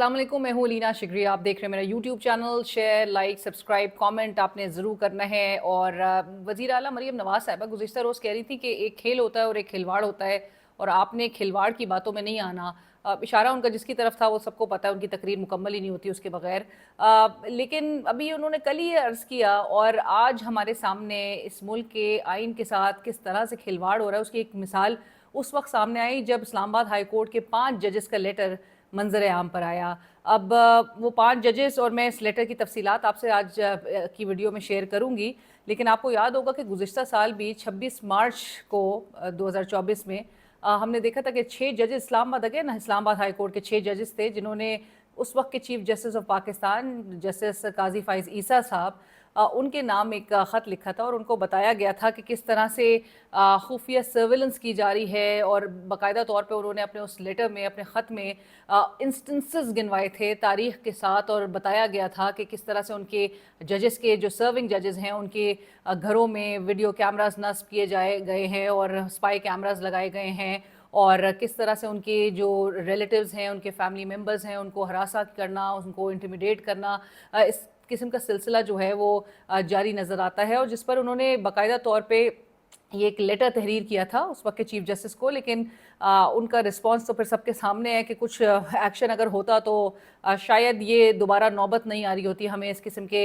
अस्सलाम वालेकुम, मैं हूँ लीना शिगरी। आप देख रहे हैं मेरा YouTube channel. Share, like, subscribe, comment आपने ज़रूर करना है। और वज़ीर आला मरीम नवाज़ साहिबा गुज़िश्ता रोज़ कह रही थी कि एक खेल होता है और एक खिलवाड़ होता है, और आपने खिलवाड़ की बातों में नहीं आना। इशारा उनका जिसकी तरफ था वो सबको पता है, उनकी तकरीर मुकम्मल ही नहीं होती उसके बगैर। लेकिन अभी उन्होंने कल ही अर्ज़ किया और आज हमारे सामने इस मुल्क के आइन के साथ किस तरह से खिलवाड़ हो रहा है उसकी एक मिसाल उस वक्त सामने आई जब इस्लामाबाद हाई कोर्ट के 5 जजेस का लेटर मंजर आम पर आया। अब वो 5 जजेस, और मैं इस लेटर की तफसीलात आपसे आज की वीडियो में शेयर करूंगी। लेकिन आपको याद होगा कि गुज़िश्ता साल भी 26 मार्च को 2024 में हमने देखा था कि 6 जजेस इस्लामाबाद हाई कोर्ट के 6 जजेस थे जिन्होंने उस वक्त के chief justice of Pakistan justice Qazi Faez Isa sahab उनके नाम एक ख़त लिखा था और उनको बताया गया था कि किस तरह से खुफिया सर्विलेंस की जा रही है। और बाकायदा तौर पे उन्होंने अपने उस लेटर में, अपने ख़त में इंस्टेंसेस गिनवाए थे तारीख़ के साथ, और बताया गया था कि किस तरह से उनके जजेस के जो सर्विंग जजेस हैं उनके घरों में वीडियो कैमरास नस्ब किए गए हैं और स्पाई कैमरास लगाए गए हैं, और किस तरह से उनके जो रिलेटिव्स हैं, उनके फैमिली मेम्बर्स हैं, उनको हरासा करना, उनको इंटिमिडेट करना, इस किस्म का सिलसिला जो है वो जारी नज़र आता है। और जिस पर उन्होंने बाकायदा तौर पे ये एक लेटर तहरीर किया था उस वक्त के चीफ जस्टिस को। लेकिन उनका रिस्पांस तो फिर सबके सामने है कि कुछ एक्शन अगर होता तो शायद ये दोबारा नौबत नहीं आ रही होती। हमें इस किस्म के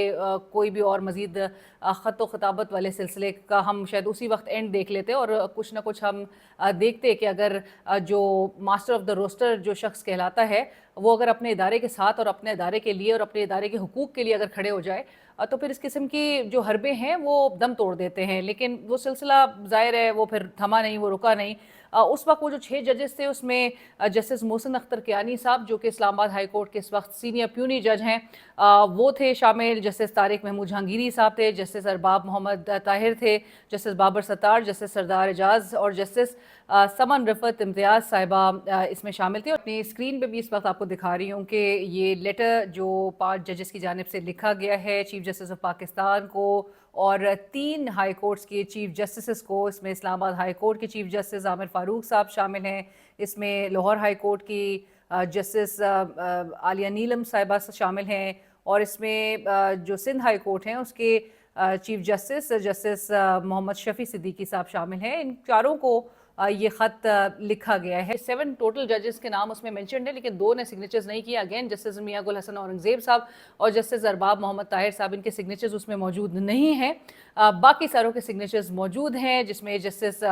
कोई भी और मज़ीद ख़त व ख़िताबत वाले सिलसिले का हम शायद उसी वक्त एंड देख लेते, और कुछ ना कुछ हम देखते कि अगर जो मास्टर ऑफ द रोस्टर जो शख्स कहलाता है वो अगर अपने इदारे के साथ और अपने इदारे के लिए और अपने इदारे के हुकूक के लिए अगर खड़े हो जाए तो फिर इस किस्म की जो हरबे हैं वो दम तोड़ देते हैं। लेकिन वो सिलसिला ज़ाहिर है वो फिर थमा नहीं, वो रुका नहीं। उस वक्त वो जो 6 जजेस थे उसमें जस्टिस मोहसिन अख्तर कियानी साहब जो कि इस्लामाबाद हाई कोर्ट के इस वक्त सीनियर प्यूनी जज हैं, वो थे शामिल। जस्टिस तारिक महमूद जहांगीरी साहब थे, जस्टिस अरबाब मोहम्मद ताहिर थे, जस्टिस बाबर सत्तार, जस्टिस सरदार एजाज और जस्टिस समन रफ़त इम्तियाज़ साहिबा इसमें शामिल थे। अपनी स्क्रीन पे भी इस वक्त आपको दिखा रही हूँ कि ये लेटर जो 5 जजेस की जानिब से लिखा गया है चीफ जस्टिस ऑफ पाकिस्तान को और 3 हाई कोर्ट्स के चीफ जस्टिस को। इसमें इस्लामाबाद हाई कोर्ट के चीफ जस्टिस आमिर फ़ारूक साहब शामिल हैं, इसमें लाहौर हाई कोर्ट की जस्टिस आलिया नीलम साहिबा शामिल हैं, और इसमें जो सिंध हाई कोर्ट हैं उसके chief justice justice Mohammad Shafi Siddiqui साहब शामिल हैं। इन चारों को ये ख़त लिखा गया है। 7 टोटल जजेस के नाम उसमें मेंशन्ड है, लेकिन 2 ने सिग्नेचर्स नहीं किया। अगेन जस्टिस मियां गुल हसन औरंगज़ेब साहब और जस्टिस अरबाब मोहम्मद ताहिर साहब, इनके सिग्नेचर्स उसमें मौजूद नहीं हैं। बाकी सारों के सिग्नेचर्स मौजूद हैं, जिसमें जस्टिस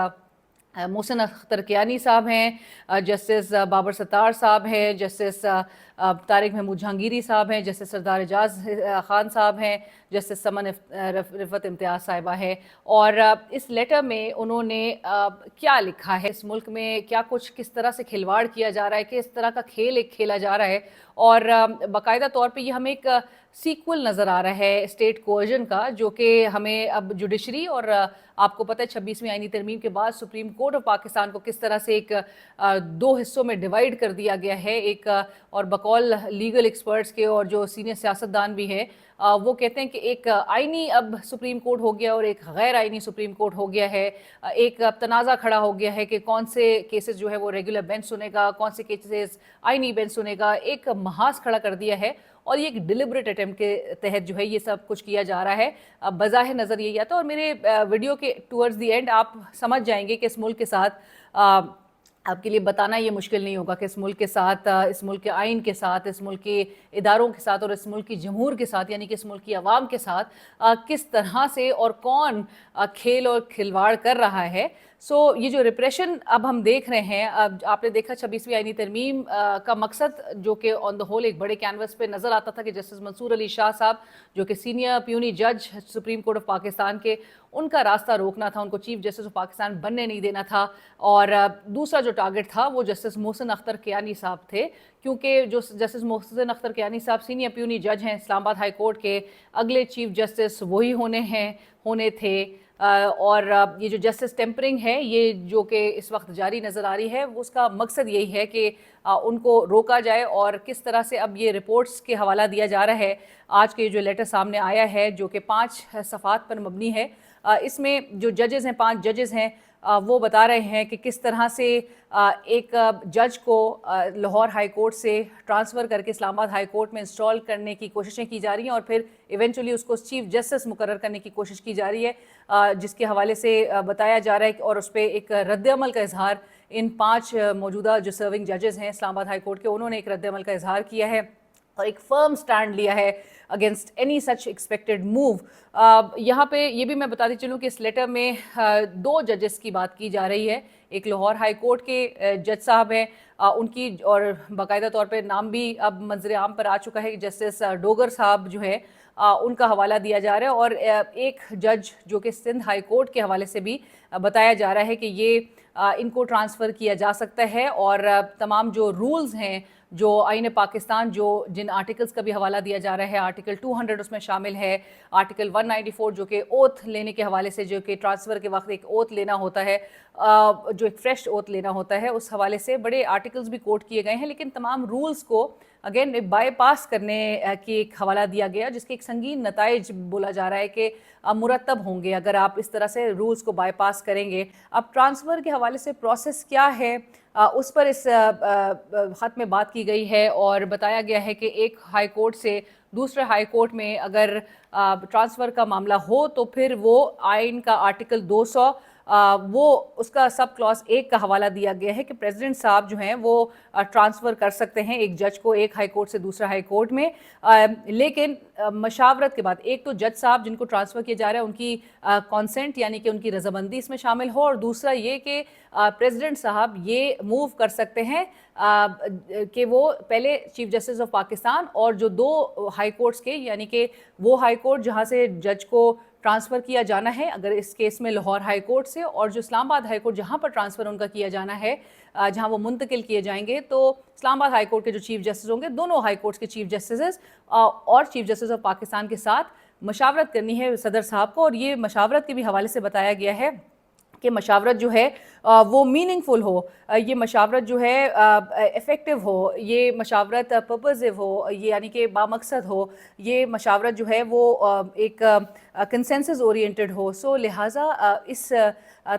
मोहसिन अख्तर कियानी साहब हैं, जस्टिस बाबर सत्तार साहब हैं, जस्टिस तारिक महमूद जहांगीरी साहब हैं, जस्टिस सरदार एजाज खान साहब हैं, जस्टिस समन रफ़त इम्तियाज़ साहिबा है। और इस लेटर में उन्होंने क्या लिखा है, इस मुल्क में क्या कुछ किस तरह से खिलवाड़ किया जा रहा है, किस तरह का खेल एक खेला जा रहा है, और बाकायदा तौर पे ये हमें एक सीक्वल नज़र आ रहा है स्टेट कोअर्जन का, जो कि हमें अब जुडिशरी और आपको पता है 26वीं आईनी तरमीम के बाद सुप्रीम कोर्ट ऑफ पाकिस्तान को किस तरह से एक 2 हिस्सों में डिवाइड कर दिया गया है। एक और बकौल लीगल एक्सपर्ट्स के और जो सीनियर सियासतदान भी हैं वो कहते हैं कि एक आईनी अब सुप्रीम कोर्ट हो गया और एक गैर आईनी सुप्रीम कोर्ट हो गया है। एक तनाज़ा खड़ा हो गया है कि कौन से केसेस जो है वो रेगुलर बेंच सुनेगा, कौन से केसेस आईनी बेंच सुनेगा। एक महाज खड़ा कर दिया है और ये एक डिलिबरेट अटेम्प्ट के तहत जो है ये सब कुछ किया जा रहा है। बज़ाहिर नज़र यही आता है, और मेरे वीडियो के टूवर्ड्स दी एंड आप समझ जाएंगे कि इस मुल्क के साथ आपके लिए बताना ये मुश्किल नहीं होगा कि इस मुल्क के साथ, इस मुल्क के आइन के साथ, इस मुल्क के इदारों के साथ और इस मुल्क की जमहूर के साथ, यानी कि इस मुल्क की आवाम के साथ किस तरह से और कौन खेल और खिलवाड़ कर रहा है। ये जो रिप्रेशन अब हम देख रहे हैं, अब आपने देखा 26वीं आईनी तरमीम का मकसद जो कि ऑन द होल एक बड़े कैनवस पे नज़र आता था कि जस्टिस मंसूर अली शाह साहब जो कि सीनियर प्यूनी जज सुप्रीम कोर्ट ऑफ पाकिस्तान के, उनका रास्ता रोकना था, उनको चीफ जस्टिस ऑफ पाकिस्तान बनने नहीं देना था। और दूसरा जो टारगेट था वो जस्टिस मोहसिन अख्तर कियानी साहब थे, क्योंकि जो जस्टिस मोहसिन अख्तर कियानी साहब सीनियर प्यूनी जज हैं इस्लामाबाद हाई कोर्ट के, अगले चीफ जस्टिस वही होने थे। और ये जो जस्टिस टेम्परिंग है ये जो कि इस वक्त जारी नज़र आ रही है, उसका मकसद यही है कि उनको रोका जाए। और किस तरह से अब ये रिपोर्ट्स के हवाला दिया जा रहा है, आज के जो लेटर सामने आया है जो कि 5 सफ़ात पर मबनी है, इसमें जो जजेस हैं 5 जजेस हैं वो बता रहे हैं कि किस तरह से एक जज को लाहौर हाई कोर्ट से ट्रांसफ़र करके इस्लामाबाद हाई कोर्ट में इंस्टॉल करने की कोशिशें की जा रही हैं और फिर इवेंचुअली उसको चीफ जस्टिस मुकर्रर करने की कोशिश की जा रही है, जिसके हवाले से बताया जा रहा है और उस पर एक रद्द-ए-अमल का इजहार इन 5 मौजूदा जो सर्विंग जजेस हैं इस्लामाबाद हाई कोर्ट के, उन्होंने एक रद्द-ए-अमल का इजहार किया है और एक फर्म स्टैंड लिया है against any such expected move. यहाँ पे ये भी मैं बताती चलूँ कि इस लेटर में 2 जजेस की बात की जा रही है। एक लाहौर हाई कोर्ट के जज साहब हैं, उनकी और बाकायदा तौर पे नाम भी अब मंजर आम पर आ चुका है, जस्टिस डोगर साहब जो है उनका हवाला दिया जा रहा है। और एक जज जो कि सिंध हाई कोर्ट के हवाले से भी बताया जा रहा है कि ये इनको ट्रांसफ़र किया जा सकता है और तमाम जो रूल्स हैं जो आईन पाकिस्तान जो जिन आर्टिकल्स का भी हवाला दिया जा रहा है, आर्टिकल 200 उसमें शामिल है, आर्टिकल 194 जो कि ओथ लेने के हवाले से, जो कि ट्रांसफ़र के वक्त एक ओथ लेना होता है, जो एक फ्रेश ओथ लेना होता है, उस हवाले से बड़े आर्टिकल्स भी कोट किए गए हैं। लेकिन तमाम रूल्स को अगेन बाईपास करने की एक हवाला दिया गया, जिसके एक संगीन नताइज बोला जा रहा है कि मुरतब होंगे अगर आप इस तरह से रूल्स को बाईपास करेंगे। अब ट्रांसफ़र के हवाले से प्रोसेस क्या है, उस पर इस ख़त में बात की गई है और बताया गया है कि एक हाई कोर्ट से दूसरे हाई कोर्ट में अगर ट्रांसफ़र का मामला हो तो फिर वो आइन का आर्टिकल 200 वो उसका सब क्लॉज 1 का हवाला दिया गया है कि प्रेसिडेंट साहब जो हैं वो ट्रांसफ़र कर सकते हैं एक जज को एक हाई कोर्ट से दूसरा हाई कोर्ट में, लेकिन मशावरत के बाद एक तो जज साहब जिनको ट्रांसफ़र किया जा रहा है उनकी कॉन्सेंट यानी कि उनकी रजामंदी इसमें शामिल हो, और दूसरा ये कि प्रेसिडेंट साहब ये मूव कर सकते हैं कि वो पहले चीफ जस्टिस ऑफ पाकिस्तान और जो 2 हाई कोर्ट्स के, यानी कि वो हाई कोर्ट जहाँ से जज को ट्रांसफ़र किया जाना है अगर इस केस में लाहौर हाई कोर्ट से, और जो इस्लामाबाद हाई कोर्ट जहाँ पर ट्रांसफ़र उनका किया जाना है, जहाँ वो मुंतकिल किए जाएंगे, तो इस्लामाबाद हाई कोर्ट के जो चीफ जस्टिस होंगे, दोनों हाई कोर्ट्स के चीफ जस्टिस और चीफ जस्टिस ऑफ पाकिस्तान के साथ मशावरत करनी है सदर साहब को। और ये मशावरत के भी हवाले से बताया गया है कि मशावरत जो है वो मीनिंगफुल हो, ये मशावरत जो है इफ़ेक्टिव हो, ये मशावरत पर्पसिव हो, ये यानी कि बामकसद हो, ये मशावरत जो है वो एक कंसेंसस ओरिएंटेड हो। सो लिहाजा इस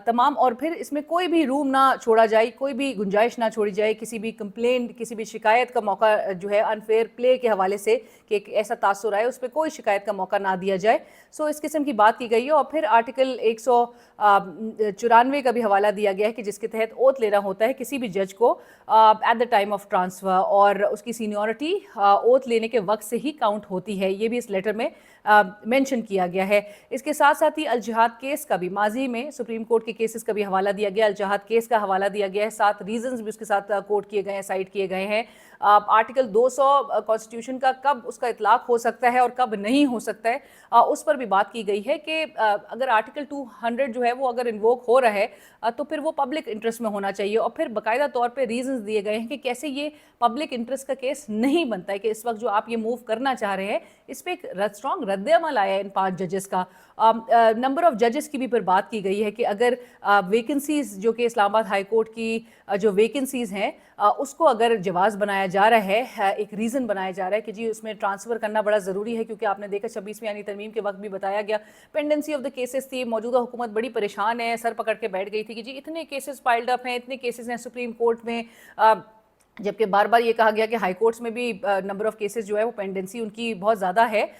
तमाम, और फिर इसमें कोई भी रूम ना छोड़ा जाए, कोई भी गुंजाइश ना छोड़ी जाए किसी भी कंप्लेंट, किसी भी शिकायत का मौका जो है अनफेयर प्ले के हवाले से कि एक ऐसा तासुर आए, उस पर कोई शिकायत का मौका ना दिया जाए। सो इस किस्म की बात की गई है। और फिर आर्टिकल 194 का भी हवाला दिया गया है कि जिसके तहत ओथ लेना होता है किसी भी जज को at the time of transfer, और उसकी सीनियरिटी ओथ लेने के वक्त से ही काउंट होती है, ये भी इस लेटर में मेंशन किया गया है। इसके साथ साथ ही अल जिहाद केस का भी, माजी में सुप्रीम कोर्ट के केसेस का भी हवाला दिया गया, अल जिहाद केस का हवाला दिया गया है, 7 रीजंस भी उसके साथ कोट किए गए हैं, साइट किए गए हैं। आर्टिकल 200 कॉन्स्टिट्यूशन का कब उसका इतलाक हो सकता है और कब नहीं हो सकता है, उस पर भी बात की गई है कि अगर आर्टिकल 200 जो है वो अगर इन्वोक हो रहा है तो फिर वो पब्लिक इंटरेस्ट में होना चाहिए, और फिर बाकायदा तौर पे रीजंस दिए गए हैं कि कैसे ये पब्लिक इंटरेस्ट का केस नहीं बनता है कि इस वक्त जो आप ये मूव करना चाह रहे हैं इस पर एक स्ट्रॉन्ग रद्द-ए-अमल आया है इन 5 जजेस का। नंबर ऑफ जजेस की भी फिर बात की गई है कि अगर वैकेंसीज जो कि इस्लामाबाद हाई कोर्ट की जो वैकेंसीज हैं उसको अगर जवाज़ बनाया जा रहा है, एक रीज़न बनाया जा रहा है कि जी उसमें ट्रांसफ़र करना बड़ा ज़रूरी है, क्योंकि आपने देखा 26वीं यानी तरमीम के वक्त भी बताया गया पेंडेंसी ऑफ द केसेस थी, मौजूदा हुकूमत बड़ी परेशान है, सर पकड़ के बैठ गई थी कि जी इतने केसेस पाइल्ड अप हैं, इतने केसेस हैं सुप्रीम कोर्ट में, जबकि बार बार ये कहा गया कि हाई कोर्ट्स में भी नंबर ऑफ़ केसेस जो है वो पेंडेंसी उनकी बहुत ज़्यादा है,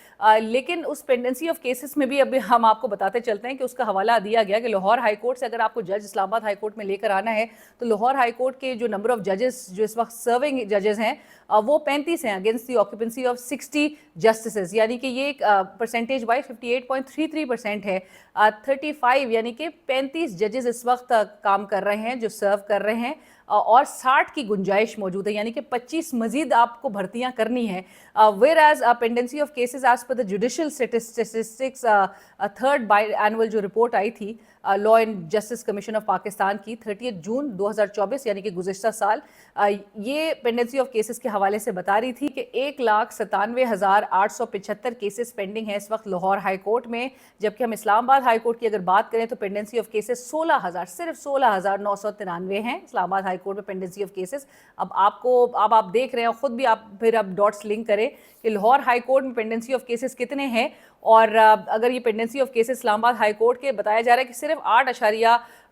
लेकिन उस पेंडेंसी ऑफ केसेस में भी अभी हम आपको बताते चलते हैं कि उसका हवाला दिया गया कि लाहौर हाई कोर्ट से अगर आपको जज इस्लामाबाद हाई कोर्ट में लेकर आना है तो लाहौर हाई कोर्ट के जो नंबर ऑफ़ जजेस जो इस वक्त सर्विंग जजेस हैं वो 35 हैं against the occupancy of 60 justice, यानी कि ये एक परसेंटेज वाइज 58.33% है। 35 यानी कि 35 जजेस इस वक्त काम कर रहे हैं जो सर्व कर रहे हैं, और 60 की गुंजाइश मौजूद है, यानी कि 25 मजीद आपको भर्तियां करनी है। Whereas pendency of cases as per the judicial statistics third biannual जो रिपोर्ट आई थी law and justice commission of Pakistan की 30 जून 2024 यानी कि गुज़िश्ता साल, ये पेंडेंसी ऑफ केसेस के हवाले से बता रही थी कि 1,97,875 केसेस पेंडिंग है इस वक्त लाहौर हाई कोर्ट में, जबकि हम इस्लामाबाद हाई कोर्ट की अगर बात करें तो पेंडेंसी ऑफ केसेस 16,000 सिर्फ 16,993 हैं इस्लामाबाद हाई हाई कोर्ट में पेंडेंसी ऑफ केसेस। अब आप देख रहे हैं खुद भी, आप फिर अब डॉट्स लिंक करें कि लाहौर हाई कोर्ट में पेंडेंसी ऑफ केसेस कितने हैं, और अगर ये pendency of cases Islamabad high court के बताया जा रहा है कि सिर्फ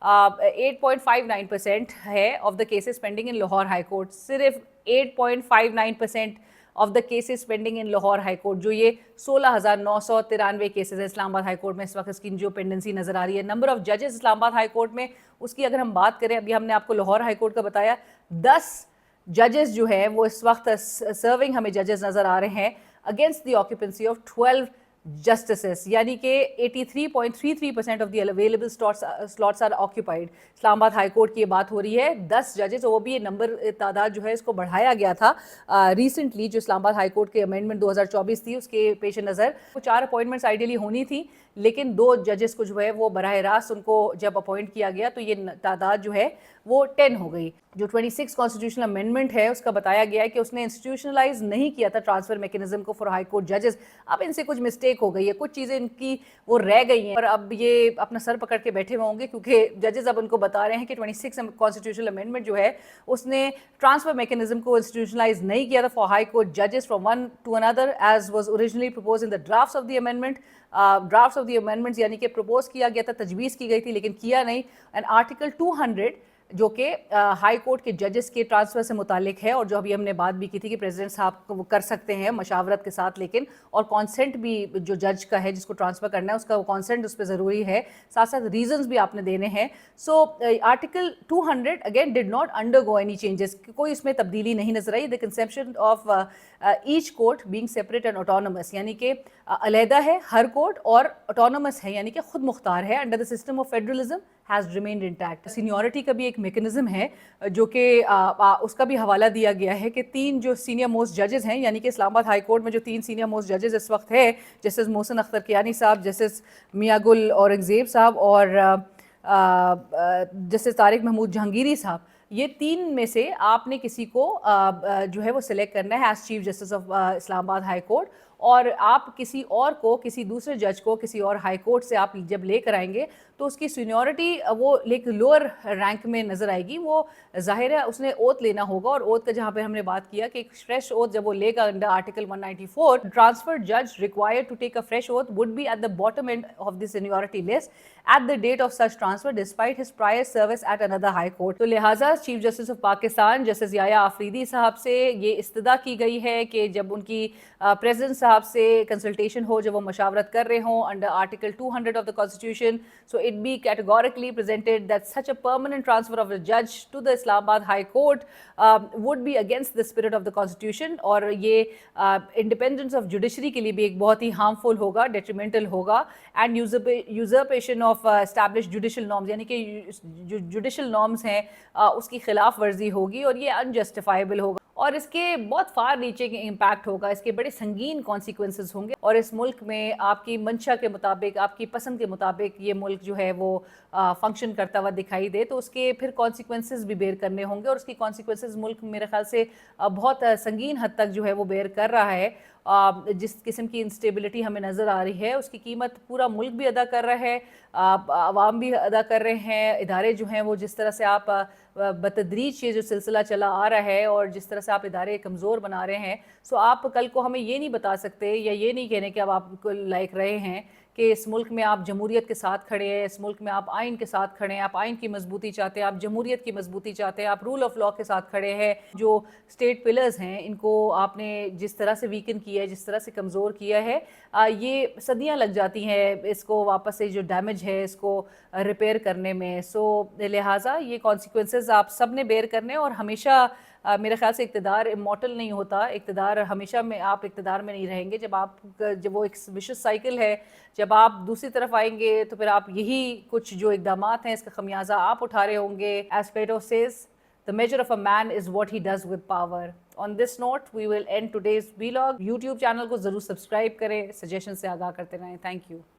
8.59% है of the cases pending in Lahore high court, सिर्फ 8.59% of the cases pending in Lahore high court, जो ये 16,993 केसेस है इस्लामाबाद हाई कोर्ट में इस वक्त इसकी जो पेंडेंसी नज़र आ रही है। नंबर ऑफ जजेस इस्लामाबाद हाई कोर्ट में, उसकी अगर हम बात करें, अभी हमने आपको लाहौर हाई कोर्ट का बताया, 10 जजेस जो है वो इस वक्त सर्विंग हमें जजेस नज़र आ रहे हैं against the occupancy of 12 justices, यानी कि 83.33% of the available slots are occupied. Islamabad high court की ये बात हो रही है, 10 जजेस, वो भी ये नंबर तादाद जो है इसको बढ़ाया गया था रिसेंटली, जो इस्लामाबाद हाई कोर्ट के अमेंडमेंट 2024 थी उसके पेश नज़र। 4 अपॉइंटमेंट्स आइडियली होनी थी, लेकिन 2 जजेस को जो है वो बराह रास्त उनको जब अपॉइंट किया गया तो ये तादाद जो है वो 10 हो गई। जो 26 कॉन्स्टिट्यूशनल अमेंडमेंट है उसका बताया गया है कि उसने इंस्टीट्यूशनलाइज नहीं किया था ट्रांसफर मैकेनिज्म को फॉर हाई कोर्ट जजेस। अब इनसे कुछ मिस्टेक हो गई है, कुछ चीज़ें इनकी वो रह गई हैं और अब ये अपना सर पकड़ के बैठे हुए होंगे, क्योंकि जजेस अब उनको बता रहे हैं कि 26 कॉन्स्टिट्यूशनल अमेंडमेंट जो है उसने ट्रांसफर मैकेनिज्म को इंस्टीट्यूशनलाइज नहीं किया था फॉर हाई कोर्ट जजेस from one to another as was originally propose in the drafts of the amendment. Drafts of the amendments यानी कि प्रपोज किया गया था, तजवीज़ की गई थी, लेकिन किया नहीं। एंड आर्टिकल 200 जो कि हाई कोर्ट के जजेस के ट्रांसफ़र से मुतालिक है, और जो अभी हमने बात भी की थी कि प्रेसिडेंट साहब को वो कर सकते हैं मशावरत के साथ, लेकिन और कॉन्सेंट भी जो जज का है जिसको ट्रांसफ़र करना है उसका वो कॉन्सेंट उस पर ज़रूरी है, साथ साथ रीजंस भी आपने देने हैं। So article 200 again did not undergo any changes, कोई इसमें तब्दीली नहीं नजर आई। The conception of each court being separate and autonomous, यानी कि अलहदा है हर कोर्ट और ऑटोनमस है, यानी कि खुद मुख्तार है under the system of federalism has remained intact. Seniority का भी एक मेकनिज़म है जो कि उसका भी हवाला दिया गया है कि 3 जो सीनियर मोस्ट जजेस हैं, यानी कि इस्लामाबाद हाई कोर्ट में जो 3 सीनियर मोस्ट जजेस इस वक्त है, जस्टिस मोहसिन अख्तर कियानी साहब, जस्टिस मियां गुल औरंगज़ेब साहब और जस्टिस तारिक महमूद जहांगीरी साहब, ये 3 में से आपने किसी को जो है वो सिलेक्ट करना है as chief justice of Islamabad high court, और आप किसी और को, किसी दूसरे जज को किसी और हाई कोर्ट से आप जब लेकर आएंगे तो उसकी सीनियरिटी वो एक लोअर रैंक में नज़र आएगी। वो जाहिर है उसने ओथ लेना होगा, और ओथ का जहाँ पे हमने बात किया कि एक फ्रेश ओथ जब वो लेगा अंडर आर्टिकल 194, ट्रांसफर जज required to take a fresh oath would be at the bottom end of the seniority list at the date of such transfer despite his prior service at another high court. तो लिहाजा chief justice of Pakistan justice Yahya Afridi sahab से ये इस्तदा की गई है कि जब उनकी प्रेसिडेंट साहब से कंसल्टेशन हो, जब वो मशावरत कर रहे हों under article 200 of the constitution, so it be categorically presented that such a permanent transfer of a judge to the Islamabad High Court would be against the spirit of the Constitution, और ये independence of judiciary के लिए भी एक बहुत ही harmful होगा, detrimental होगा, and usurpation of established judicial norms, यानी कि जो judicial norms हैं उसकी खिलाफ वर्जी होगी और ये unjustifiable होगा, और इसके बहुत फार नीचे के इम्पैक्ट होगा, इसके बड़े संगीन कॉन्सिक्वेंसेस होंगे। और इस मुल्क में आपकी मंशा के मुताबिक, आपकी पसंद के मुताबिक ये मुल्क जो है वो फंक्शन करता हुआ दिखाई दे तो उसके फिर कॉन्सिक्वेंसेस भी बेयर करने होंगे, और उसकी कॉन्सिक्वेंसेस मुल्क मेरे ख्याल से बहुत संगीन हद तक जो है वो बेयर कर रहा है। जिस किस्म की इंस्टेबिलिटी हमें नज़र आ रही है उसकी कीमत पूरा मुल्क भी अदा कर रहा है, आवाम भी अदा कर रहे हैं, इदारे जो हैं वो जिस तरह से आप बतदरीज ये जो सिलसिला चला आ रहा है और जिस तरह से आप इदारे कमज़ोर बना रहे हैं, सो आप कल को हमें ये नहीं बता सकते या ये नहीं कहने कि अब आपको लाइक रहे हैं कि इस मुल्क में आप जमहूरियत के साथ खड़े हैं, इस मुल्क में आप आइन के साथ खड़े हैं, आप आइन की मजबूती चाहते हैं, आप जमहूरियत की मजबूती चाहते हैं, आप रूल ऑफ लॉ के साथ खड़े हैं। जो स्टेट पिलर्स हैं इनको आपने जिस तरह से वीकन किया है, जिस तरह से कमज़ोर किया है, ये सदियां लग जाती हैं इसको वापस से जो डैमेज है इसको रिपेयर करने में। सो लिहाजा ये कॉन्सिक्वेंसेस आप सब ने बेयर करने, और हमेशा मेरे ख्याल से इक़्तिदार इमॉर्टल नहीं होता, इक़्तिदार हमेशा में आप इक़्तिदार में नहीं रहेंगे। जब वो एक विशुद्ध साइकिल है, जब आप दूसरी तरफ आएंगे तो फिर आप यही कुछ जो इक़दामात हैं इसका खमियाजा आप उठा रहे होंगे। As Plato says, the measure of a man is what he does with power. On this note we will end today's vlog. YouTube channel को ज़रूर सब्सक्राइब करें, सजेशन से आगाह करते रहें। Thank you.